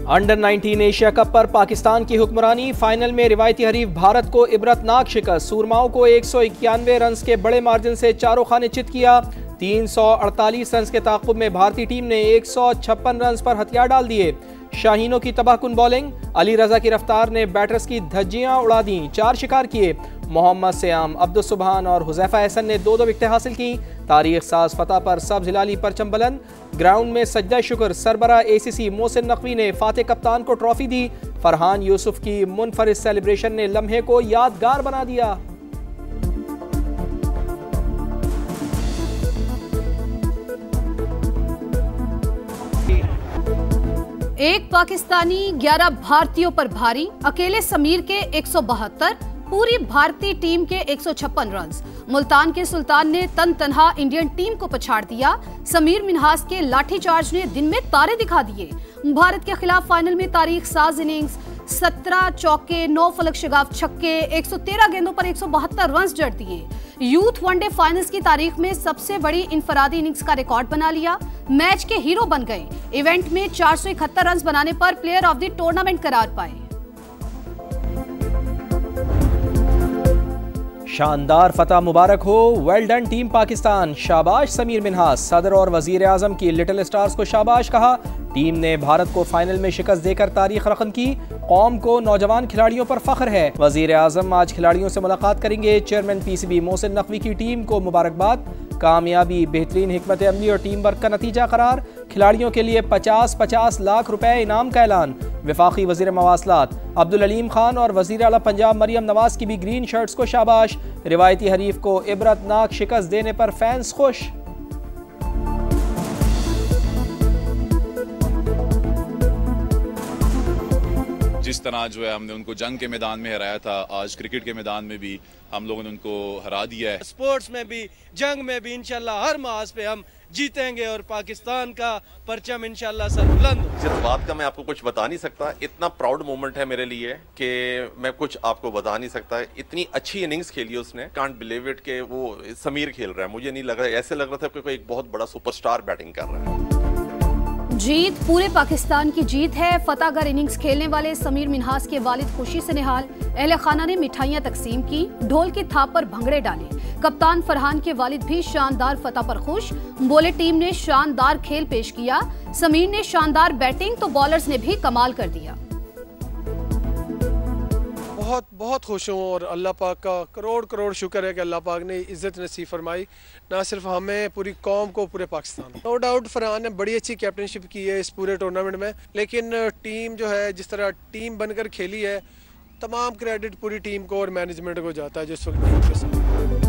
Under 19 Asia cup पर पाकिस्तान की हुक्मरानी, final में रिवायती हरीफ भारत को इबरतनाक शिकस्त। सूरमाओं को 191 रन के बड़े मार्जिन से चारों खाने चित किया। 348 रन के ताक़ुब में भारतीय टीम ने 156 रन पर हथियार डाल दिए। शाहीनों की तबाहकुन बॉलिंग, अली रजा की रफ्तार ने बैटर्स की धज्जियां उड़ा दी। 4 शिकार किए। मोहम्मद सयाम, अब्दुल सुबहान और हुज़ैफा एहसन ने 2-2 विकेटें हासिल की। तारीख साज फतह पर सब्ज़ हिलाली परचम बुलंद। ग्राउंड में सज्जा शुक्र, सरबरा ACC मोहसिन नकवी ने फातेह कप्तान को ट्रॉफी दी। फरहान यूसुफ की मुनफरिद सेलिब्रेशन ने लम्हे को यादगार बना दिया। एक पाकिस्तानी 11 भारतीयों पर भारी, अकेले समीर के 172, पूरी भारतीय टीम के 156 रन। मुल्तान के सुल्तान ने तन तनहा इंडियन टीम को पछाड़ दिया। समीर मिन्हास के लाठीचार्ज ने दिन में तारे दिखा दिए। भारत के खिलाफ फाइनल में तारीख साज इनिंग्स, 17 चौके, 9 फलक शगाफ छक्के, 113 गेंदों पर 172 रन जड़ दिए। यूथ वनडे फाइनल्स की तारीख में सबसे बड़ी इनफरादी इनिंग्स का रिकॉर्ड बना लिया। मैच के हीरो बन गए। इवेंट में 471 रन बनाने पर प्लेयर ऑफ द टूर्नामेंट करार पाए। शानदार फतह मुबारक हो, वेल डन टीम पाकिस्तान। शाबाश समीर मिन्हास। सदर और वजीर आजम की लिटिल स्टार्स को शाबाश कहा। टीम ने भारत को फाइनल में शिकस्त देकर तारीख रकम की। कौम को नौजवान खिलाड़ियों पर फख्र है। वजीर आजम आज खिलाड़ियों से मुलाकात करेंगे। चेयरमैन PCB मोहसिन नकवी की टीम को मुबारकबाद। कामयाबी, बेहतरीन हिकमत अमली और टीम वर्क का नतीजा करार। खिलाड़ियों के लिए 50-50 लाख रुपए इनाम का ऐलान। वफाकी वजीर मवासलात अब्दुल अलीम खान और वजीर आला पंजाब मरियम नवाज की भी ग्रीन शर्ट्स को शाबाश। रिवायती हरीफ को इबरतनाक शिकस्त देने पर फैंस खुश। जिस तरह जो है हमने उनको जंग के मैदान में हराया था, आज क्रिकेट के मैदान में भी हम लोगों ने उनको हरा दिया है। स्पोर्ट्स में भी, जंग में भी इंशाल्लाह हर महाज पे हम जीतेंगे और पाकिस्तान का परचम इंशाल्लाह सर बुलंद। जज्बात का मैं आपको कुछ बता नहीं सकता। इतना प्राउड मोमेंट है मेरे लिए कि मैं कुछ आपको बता नहीं सकता। इतनी अच्छी इनिंग्स खेली उसने, कांट बिलीव इट के वो समीर खेल रहा है। मुझे नहीं लग रहा, ऐसे लग रहा था कि कोई एक बहुत बड़ा सुपरस्टार बैटिंग कर रहा है। जीत पूरे पाकिस्तान की जीत है। फतहगर इनिंग्स खेलने वाले समीर मिन्हास के वालिद खुशी से निहाल। अहले खाना ने मिठाइयां तकसीम की, ढोल की थाप पर भंगड़े डाले। कप्तान फरहान के वालिद भी शानदार फतह पर खुश। बोले टीम ने शानदार खेल पेश किया। समीर ने शानदार बैटिंग तो बॉलर्स ने भी कमाल कर दिया। बहुत बहुत खुश हूँ और अल्लाह पाक का करोड़ करोड़ शुक्र है कि अल्लाह पाक ने इज़्ज़त नसीब फरमाई, ना सिर्फ हमें, पूरी कौम को, पूरे पाकिस्तान। नो डाउट फरहान ने बड़ी अच्छी कैप्टनशिप की है इस पूरे टूर्नामेंट में, लेकिन टीम जो है जिस तरह टीम बनकर खेली है, तमाम क्रेडिट पूरी टीम को और मैनेजमेंट को जाता है जिस वक्त टीम के साथ।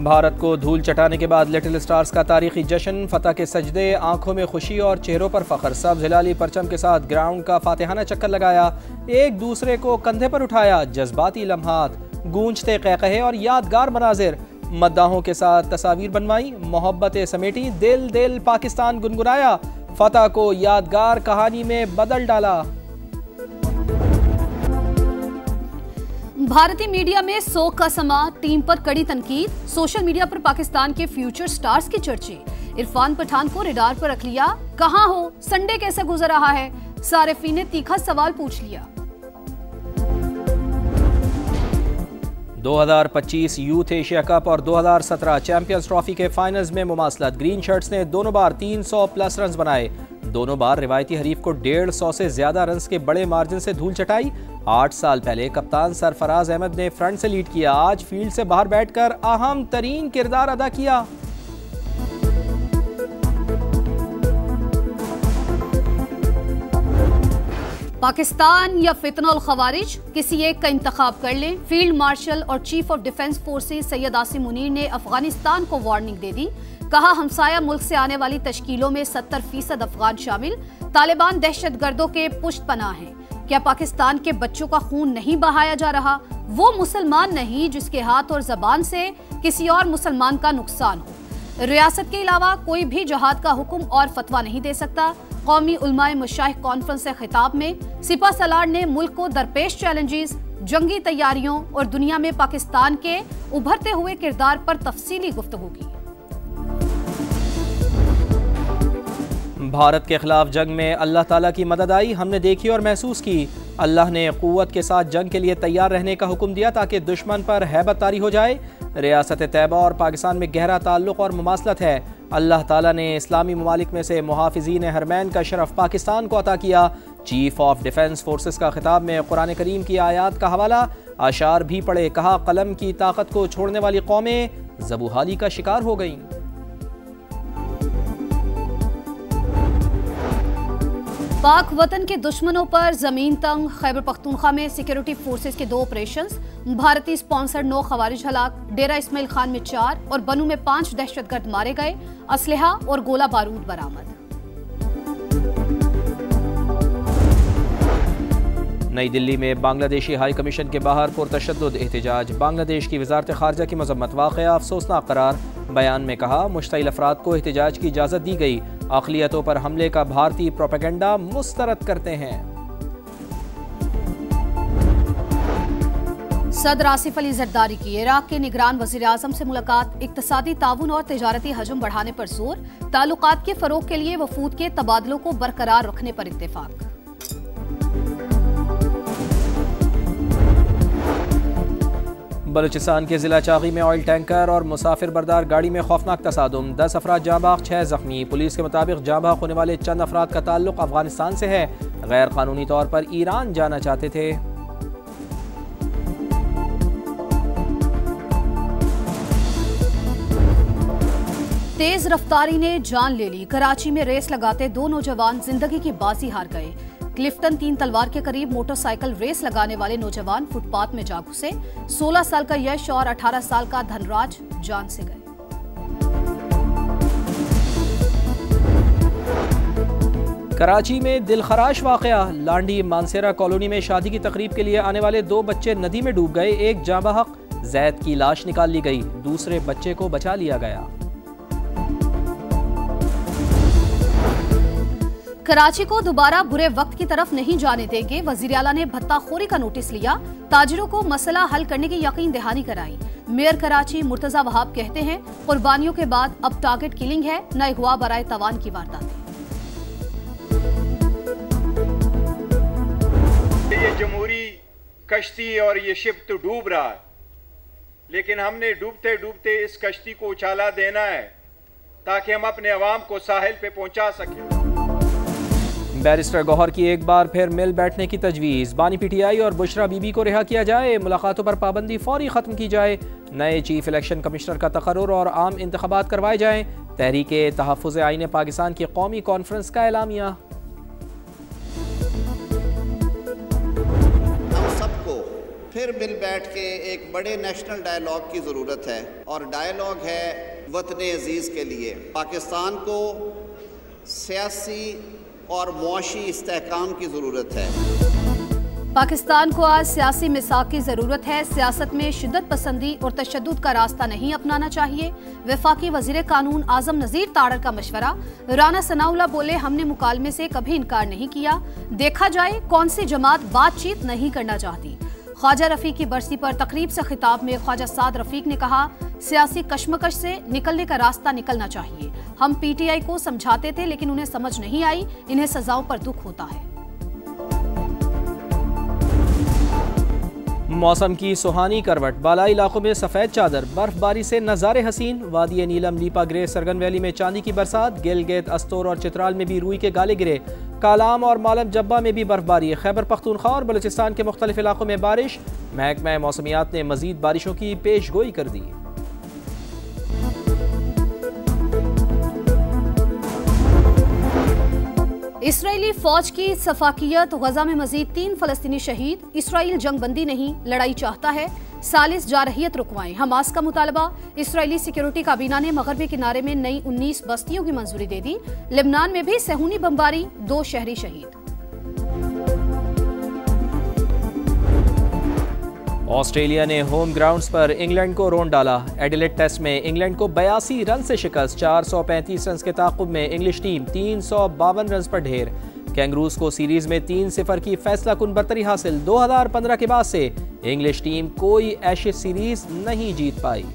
भारत को धूल चटाने के बाद लिटिल स्टार्स का तारीखी जश्न। फतह के सजदे, आंखों में खुशी और चेहरों पर फख्र। सब्ज़ हिलाली परचम के साथ ग्राउंड का फातिहाना चक्कर लगाया। एक दूसरे को कंधे पर उठाया। जज्बाती लम्हात, गूंजते क़हक़हे और यादगार मनाजिर। मद्दाहों के साथ तस्वीर बनवाई, मोहब्बतें समेटी, दिल दिल पाकिस्तान गुनगुनाया। फतह को यादगार कहानी में बदल डाला। भारतीय मीडिया में सोग का समा, टीम पर कड़ी तनकीद। सोशल मीडिया पर पाकिस्तान के फ्यूचर स्टार्स के चर्चे। इरफान पठान को रडार पर रख लिया। कहां हो, संडे कैसे गुजर रहा है? सारिफीन ने तीखा सवाल पूछ लिया। 2025 यूथ एशिया कप और 2017 चैंपियंस ट्रॉफी के फाइनल्स में मुमासलत। ग्रीन शर्ट्स ने दोनों बार 300 प्लस रन बनाए। दोनों बार रिवायती हरीफ को 150 से ज्यादा रन के बड़े मार्जिन से धूल चटाई। 8 साल पहले कप्तान सरफराज अहमद ने फ्रंट से लीड किया। आज फील्ड से बाहर बैठकर अहम तरीन किरदार अदा किया। पाकिस्तान या फितनल खवारिज, किसी एक का इंतखाब कर लें। फील्ड मार्शल और chief of defence forces Syed Asim Munir ने अफगानिस्तान को वार्निंग दे दी। कहा हमसाया मुल्क से आने वाली तश्कीलों में 70% अफगान शामिल। तालिबान दहशतगर्दों के पुष्ट पनाह हैं। क्या पाकिस्तान के बच्चों का खून नहीं बहाया जा रहा? वो मुसलमान नहीं जिसके हाथ और जबान से किसी और मुसलमान का नुकसान हो। रियासत के अलावा कोई भी जहाद का हुक्म और फतवा नहीं दे सकता। कौमी उलमाए मशाइख कॉन्फ्रेंस से खिताब में सिपा सलार ने मुल्क को दरपेश चैलेंजेस, जंगी तैयारियों और दुनिया में पाकिस्तान के उभरते हुए किरदार पर तफसीली गुफ्तगू की। भारत के खिलाफ जंग में अल्लाह ताला की मदद आई, हमने देखी और महसूस की। अल्लाह ने क़ुव्वत के साथ जंग के लिए तैयार रहने का हुक्म दिया ताकि दुश्मन पर हैबत तारी हो जाए। रियासत तैयबा और पाकिस्तान में गहरा ताल्लुक़ और मुमासलत है। अल्लाह ताला ने इस्लामी ममालिक में से मुहाफ़िज़ीन हरमैन का शरफ पाकिस्तान को अता किया। चीफ ऑफ डिफेंस फोर्सेस का खिताब में कुरान करीम की आयात का हवाला, आशार भी पढ़े, कहा कलम की ताकत को छोड़ने वाली कौमें ज़बूहाली का शिकार हो गईं। पाक वतन के दुश्मनों पर जमीन तंग, खैबर पख्तूनख्वा में सिक्योरिटी फोर्सेस के 2 ऑपरेशंस, भारतीय स्पॉन्सर्ड 9 खवारिज हलाक, डेरा इस्माइल खान में 4 और बनू में 5 दहशतगर्द मारे गए, असलहा और गोला बारूद बरामद। नई दिल्ली में बांग्लादेशी हाई कमीशन के बाहर पुरतशद्दुद एहतजाज, बांग्लादेश की वजारत खारजा की मजम्मत, वाक़या अफसोसनाक करार। बयान में कहा मुश्तइल अफराद को एहतजाज की इजाज़त दी गई, अक़लियतों पर हमले का भारतीय प्रोपेगेंडा मुस्तरद करते हैं। सदर आसिफ अली जरदारी की इराक के निगरान वज़ीर आज़म से मुलाकात, इक़्तिसादी ताउन और तिजारती हजम बढ़ाने पर जोर, ताल्लुकात के फ़रोग़ के लिए वफूद के तबादलों को बरकरार रखने पर इत्तेफाक। बलूचिस्तान के जिला चागी में ऑयल टैंकर और मुसाफिर बरदार गाड़ी में खौफनाक तसादुम, 10 अफराद जाँ बाग, 6 जख्मी। पुलिस के मुताबिक जाँ बाग होने वाले चंद अफराद का ताल्लुक अफगानिस्तान से है, गैर कानूनी तौर पर ईरान जाना चाहते थे। तेज रफ्तारी ने जान ले ली, कराची में रेस लगाते 2 नौजवान जिंदगी की बाजी हार गए। क्लिफ्टन 3 तलवार के करीब मोटरसाइकिल रेस लगाने वाले नौजवान फुटपाथ में जा घुसे, 16 साल का यश और 18 साल का धनराज जान से गए। कराची में दिलखराश वाकया, लांडी मानसेरा कॉलोनी में शादी की तकरीब के लिए आने वाले 2 बच्चे नदी में डूब गए, एक जाँ बहक जैद की लाश निकाल ली गई, दूसरे बच्चे को बचा लिया गया। कराची को दोबारा बुरे वक्त की तरफ नहीं जाने देंगे, वजीर आला ने भत्ताखोरी का नोटिस लिया, ताजिरों को मसला हल करने की यकीन दहानी कराई। मेयर कराची मुर्तजा वहाब कहते हैं कुर्बानियों के बाद अब टारगेट किलिंग है, न अगवा बराए तवान की वारदातें। ये जमहूरी कश्ती और ये शिप तो डूब रहा है, लेकिन हमने डूबते डूबते इस कश्ती को उछाला देना है ताकि हम अपने अवाम को साहिल पे पहुंचा सकें। बैरिस्टर गौहर की एक बार फिर मिल बैठने की तजवीज़, बानी पीटीआई और बुशरा बीबी को रिहा किया जाए, मुलाकातों पर पाबंदी फौरी ख़त्म की जाए, नए चीफ इलेक्शन कमिश्नर का तकर्रुर और आम इंतखाबात करवाए जाएँ, तहरीके तहफ़्फ़ुज़ आईन पाकिस्तान की कौमी कॉन्फ्रेंस का एलामिया। हम सबको फिर मिल बैठ के एक बड़े नेशनल डायलॉग की ज़रूरत है, और डायलॉग है वतन अजीज़ के लिए। पाकिस्तान को सियासी और मुआशी इस्तेहकाम की ज़रूरत है। पाकिस्तान को आज सियासी मिसाक की ज़रूरत है, सियासत में शिद्दत पसंदी और तशद्दुद का रास्ता नहीं अपनाना चाहिए। वफाकी वज़ीर कानून आज़म नज़ीर तारड़ का मशवरा, राना सनाउल्लाह बोले हमने मुकालमे से कभी इनकार नहीं किया, देखा जाए कौन सी जमात बातचीत नहीं करना चाहती। ख्वाजा रफ़ीक की बरसी पर तकरीब से खिताब में ख्वाजा साद रफ़ीक ने कहा सियासी कशमकश से निकलने का रास्ता निकलना चाहिए। हम पीटीआई को समझाते थे लेकिन उन्हें समझ नहीं आई, इन्हें सजाओं पर दुख होता है। मौसम की सुहानी करवट, बालाई इलाकों में सफ़ेद चादर, बर्फबारी से नज़ारे हसीन, वादी नीलम, लीपा ग्रे, सरगन वैली में चांदी की बरसात, गिलगित, अस्तोर और चित्राल में भी रूई के गाले गिरे, कालाम और मालम जब्बा में भी बर्फबारी, खैबर पख्तूनख्वा और बलूचिस्तान के मुख्तलिफ इलाकों में बारिश। महकमा मौसमियात ने मजीद बारिशों की पेश गोई कर दी। इसराइली फौज की सफाकियत, गजा में मजीद 3 फलस्तीनी शहीद, इसराइल जंगबंदी नहीं लड़ाई चाहता है, सालिस जारहियत रुकवाएं, हमास का मुतालबा। इसराइली सिक्योरिटी काबीना ने मगरबी किनारे में नई 19 बस्तियों की मंजूरी दे दी। लेबनान में भी सेहूनी बमबारी, 2 शहरी शहीद। ऑस्ट्रेलिया ने होम ग्राउंड्स पर इंग्लैंड को रोंद डाला, एडिलेड टेस्ट में इंग्लैंड को 82 रन से शिकस्त, 435 रन के ताक़ुब में इंग्लिश टीम 352 रन पर ढेर। कैंगरूज को सीरीज में 3-0 की फैसला कुन बरतरी हासिल, 2015 के बाद से इंग्लिश टीम कोई एशेज सीरीज नहीं जीत पाई।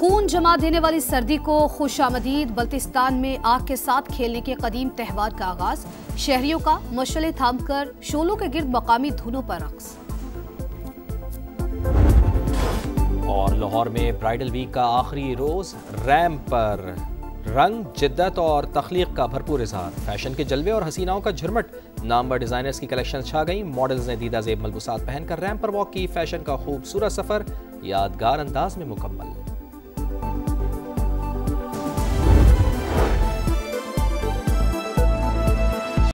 खून जमा देने वाली सर्दी को खुशामदीद। बल्तिस्तान में आग के साथ खेलने के कदीम त्यौहार का आगाज। शहरियों का मशअले थामकर शोलों के गिर्द मकामी धुनों पर रक्स। और लाहौर में ब्राइडल वीक का आखिरी रोज रैंप पर रंग, जिद्दत और तख्लीक का भरपूर इजहार। फैशन के जलवे और हसीनाओं का झुरमट। नामवर डिजाइनर्स की कलेक्शन छा गई। मॉडल्स ने दीदा जेब मलबूसात पहनकर रैंप पर वॉक की। फैशन का खूबसूरत सफर यादगार अंदाज में मुकम्मल।